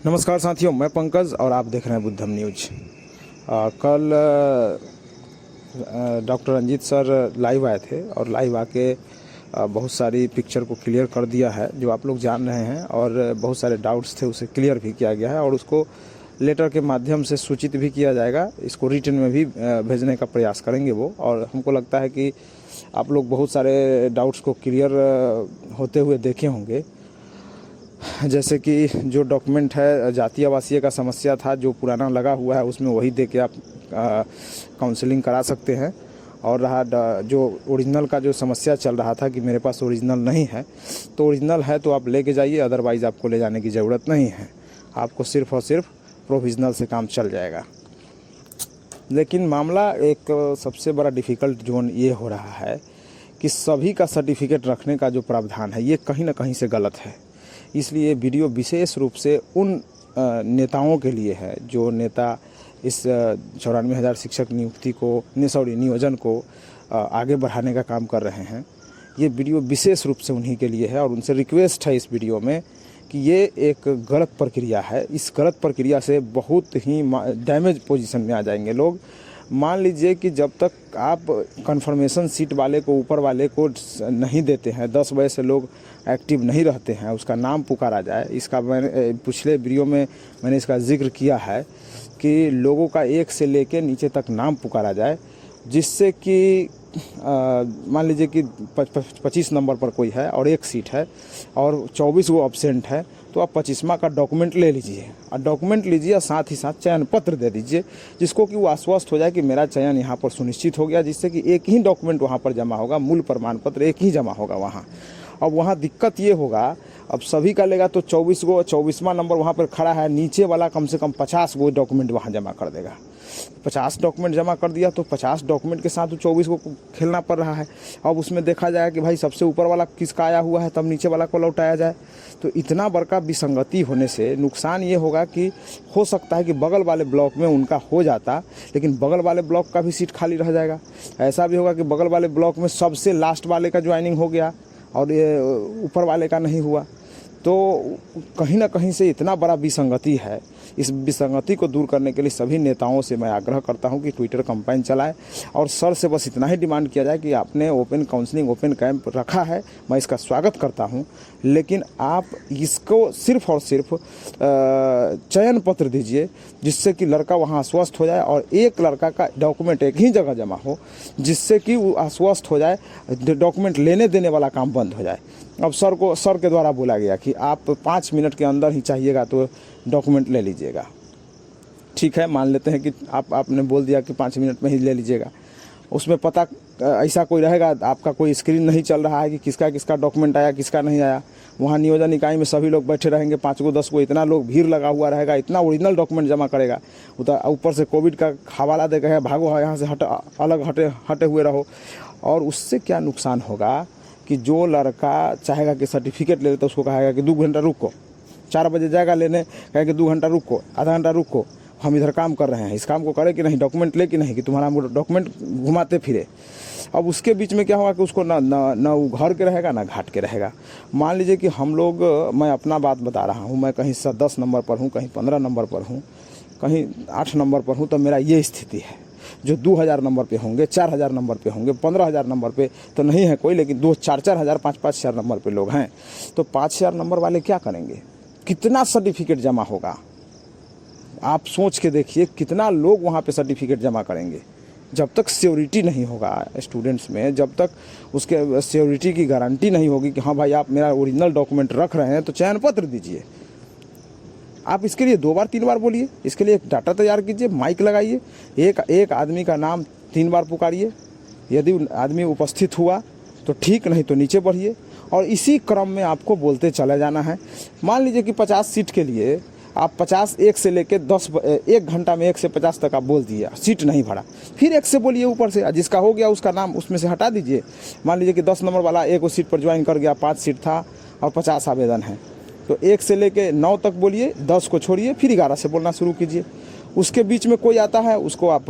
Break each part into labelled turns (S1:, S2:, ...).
S1: नमस्कार साथियों, मैं पंकज और आप देख रहे हैं बुद्धम न्यूज। कल डॉक्टर रंजीत सर लाइव आए थे और लाइव आके बहुत सारी पिक्चर को क्लियर कर दिया है जो आप लोग जान रहे हैं, और बहुत सारे डाउट्स थे उसे क्लियर भी किया गया है और उसको लेटर के माध्यम से सूचित भी किया जाएगा। इसको रिटन में भी भेजने का प्रयास करेंगे वो, और हमको लगता है कि आप लोग बहुत सारे डाउट्स को क्लियर होते हुए देखे होंगे। जैसे कि जो डॉक्यूमेंट है जातीय आवासीय का समस्या था, जो पुराना लगा हुआ है उसमें वही दे के आप काउंसलिंग करा सकते हैं। और रहा जो ओरिजिनल का जो समस्या चल रहा था कि मेरे पास ओरिजिनल नहीं है, तो ओरिजिनल है तो आप लेके जाइए, अदरवाइज़ आपको ले जाने की ज़रूरत नहीं है। आपको सिर्फ़ और सिर्फ प्रोविज़नल से काम चल जाएगा। लेकिन मामला एक सबसे बड़ा डिफ़िकल्ट जोन ये हो रहा है कि सभी का सर्टिफिकेट रखने का जो प्रावधान है ये कहीं ना कहीं से गलत है। इसलिए वीडियो विशेष रूप से उन नेताओं के लिए है जो नेता इस 94,000 शिक्षक नियोजन को आगे बढ़ाने का काम कर रहे हैं। ये वीडियो विशेष रूप से उन्हीं के लिए है और उनसे रिक्वेस्ट है इस वीडियो में कि ये एक गलत प्रक्रिया है। इस गलत प्रक्रिया से बहुत ही डैमेज पोजीशन में आ जाएंगे लोग। मान लीजिए कि जब तक आप कन्फर्मेशन सीट वाले को, ऊपर वाले को नहीं देते हैं, 10 बजे से लोग एक्टिव नहीं रहते हैं, उसका नाम पुकारा जाए। इसका मैंने पिछले वीडियो में मैंने इसका जिक्र किया है कि लोगों का 1 से लेकर नीचे तक नाम पुकारा जाए, जिससे कि मान लीजिए कि 25 नंबर पर कोई है और 1 सीट है और 24 वो अब्सेंट है, तो आप 25वां का डॉक्यूमेंट ले लीजिए और डॉक्यूमेंट लीजिए और साथ ही साथ चयन पत्र दे दीजिए, जिसको कि वो आश्वस्त हो जाए कि मेरा चयन यहाँ पर सुनिश्चित हो गया, जिससे कि एक ही डॉक्यूमेंट वहाँ पर जमा होगा, मूल प्रमाण पत्र एक ही जमा होगा वहाँ। अब वहाँ दिक्कत ये होगा, अब सभी का लेगा तो 24वां नंबर वहाँ पर खड़ा है, नीचे वाला कम से कम 50 वो डॉक्यूमेंट वहाँ जमा कर देगा। 50 डॉक्यूमेंट जमा कर दिया तो 50 डॉक्यूमेंट के साथ 24 को खेलना पड़ रहा है। अब उसमें देखा जाए कि भाई सबसे ऊपर वाला किसका आया हुआ है, तब नीचे वाला को लौटाया जाए। तो इतना बड़का विसंगति होने से नुकसान ये होगा कि हो सकता है कि बगल वाले ब्लॉक में उनका हो जाता, लेकिन बगल वाले ब्लॉक का भी सीट खाली रह जाएगा। ऐसा भी होगा कि बगल वाले ब्लॉक में सबसे लास्ट वाले का ज्वाइनिंग हो गया और ये ऊपर वाले का नहीं हुआ। तो कहीं ना कहीं से इतना बड़ा विसंगति है। इस विसंगति को दूर करने के लिए सभी नेताओं से मैं आग्रह करता हूं कि ट्विटर कैंपेन चलाएं और सर से बस इतना ही डिमांड किया जाए कि आपने ओपन काउंसलिंग, ओपन कैंप रखा है, मैं इसका स्वागत करता हूं, लेकिन आप इसको सिर्फ और सिर्फ चयन पत्र दीजिए, जिससे कि लड़का वहां आश्वस्त हो जाए और एक लड़का का डॉक्यूमेंट एक ही जगह जमा हो, जिससे कि वो आश्वस्त हो जाए, डॉक्यूमेंट लेने देने वाला काम बंद हो जाए। अब सर के द्वारा बोला गया कि आप 5 मिनट के अंदर ही चाहिएगा तो डॉक्यूमेंट ले लीजिएगा। ठीक है, मान लेते हैं कि आपने बोल दिया कि 5 मिनट में ही ले लीजिएगा। उसमें पता ऐसा कोई रहेगा, आपका कोई स्क्रीन नहीं चल रहा है कि किसका किसका डॉक्यूमेंट आया, किसका नहीं आया। वहाँ नियोजन इकाई में सभी लोग बैठे रहेंगे, 5 को 10 को, इतना लोग भीड़ लगा हुआ रहेगा, इतना ओरिजिनल डॉक्यूमेंट जमा करेगा। ऊपर से कोविड का हवाला दे के भागो यहाँ से हटे हुए रहो। और उससे क्या नुकसान होगा कि जो लड़का चाहेगा कि सर्टिफिकेट ले ले तो उसको कहेगा कि 2 घंटा रुको, 4 बजे जाएगा लेने, कहेगा कि 2 घंटा रुको, आधा घंटा रुको, हम इधर काम कर रहे हैं, इस काम को करे कि नहीं, डॉक्यूमेंट ले कि नहीं, कि तुम्हारा डॉक्यूमेंट घुमाते फिरे। अब उसके बीच में क्या होगा कि उसको ना वो घर के रहेगा ना घाट के रहेगा। मान लीजिए कि हम लोग, मैं अपना बात बता रहा हूँ, मैं कहीं 10 नंबर पर हूँ, कहीं 15 नंबर पर हूँ, कहीं 8 नंबर पर हूँ, तो मेरा ये स्थिति है। जो 2000 नंबर पे होंगे, 4000 नंबर पे होंगे, 15000 नंबर पे तो नहीं है कोई, लेकिन 2-4 हजार, 5-5 हजार नंबर पे लोग हैं। तो 5000 नंबर वाले क्या करेंगे, कितना सर्टिफिकेट जमा होगा, आप सोच के देखिए कितना लोग वहाँ पे सर्टिफिकेट जमा करेंगे। जब तक सिक्योरिटी नहीं होगा स्टूडेंट्स में, जब तक उसके सिक्योरिटी की गारंटी नहीं होगी कि हाँ भाई आप मेरा ओरिजिनल डॉक्यूमेंट रख रहे हैं, तो चयन पत्र दीजिए। आप इसके लिए 2 बार 3 बार बोलिए, इसके लिए एक डाटा तैयार कीजिए, माइक लगाइए, एक आदमी का नाम 3 बार पुकारिए। यदि आदमी उपस्थित हुआ तो ठीक, नहीं तो नीचे बढ़िए, और इसी क्रम में आपको बोलते चले जाना है। मान लीजिए कि 50 सीट के लिए आप 50 1 से लेकर 10 1 घंटा में 1 से 50 तक आप बोल दिए, सीट नहीं भरा, फिर 1 से बोलिए ऊपर से, जिसका हो गया उसका नाम उसमें से हटा दीजिए। मान लीजिए कि 10 नंबर वाला 1 सीट पर ज्वाइन कर गया, 5 सीट था और 50 आवेदन है, तो 1 से लेके 9 तक बोलिए, 10 को छोड़िए, फिर 11 से बोलना शुरू कीजिए। उसके बीच में कोई आता है, उसको आप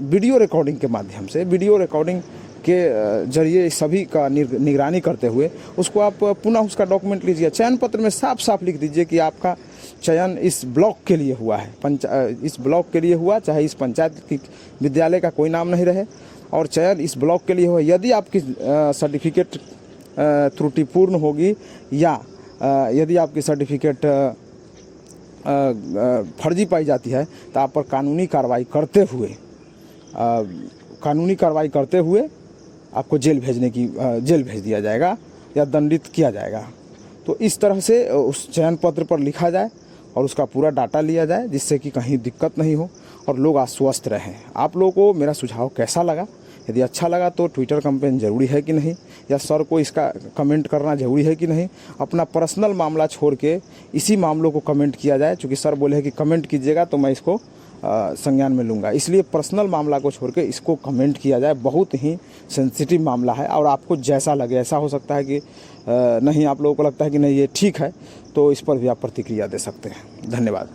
S1: वीडियो रिकॉर्डिंग के माध्यम से, वीडियो रिकॉर्डिंग के जरिए सभी का निगरानी करते हुए उसको आप पुनः उसका डॉक्यूमेंट लीजिए। चयन पत्र में साफ साफ लिख दीजिए कि आपका चयन इस ब्लॉक के लिए हुआ है, इस ब्लॉक के लिए हुआ, चाहे इस पंचायत की विद्यालय का कोई नाम नहीं रहे, और चयन इस ब्लॉक के लिए हुआ। यदि आपकी सर्टिफिकेट त्रुटिपूर्ण होगी या यदि आपकी सर्टिफिकेट फर्जी पाई जाती है तो आप पर कानूनी कार्रवाई करते हुए आपको जेल भेज दिया जाएगा या दंडित किया जाएगा। तो इस तरह से उस चयन पत्र पर लिखा जाए और उसका पूरा डाटा लिया जाए, जिससे कि कहीं दिक्कत नहीं हो और लोग आश्वस्त रहें। आप लोगों को मेरा सुझाव कैसा लगा? यदि अच्छा लगा तो ट्विटर कैंपेन ज़रूरी है कि नहीं, या सर को इसका कमेंट करना ज़रूरी है कि नहीं। अपना पर्सनल मामला छोड़ के इसी मामलों को कमेंट किया जाए, क्योंकि सर बोले हैं कि कमेंट कीजिएगा तो मैं इसको संज्ञान में लूँगा, इसलिए पर्सनल मामला को छोड़ के इसको कमेंट किया जाए। बहुत ही सेंसिटिव मामला है और आपको जैसा लगे, ऐसा हो सकता है कि नहीं आप लोगों को लगता है कि नहीं ये ठीक है, तो इस पर भी आप प्रतिक्रिया दे सकते हैं। धन्यवाद।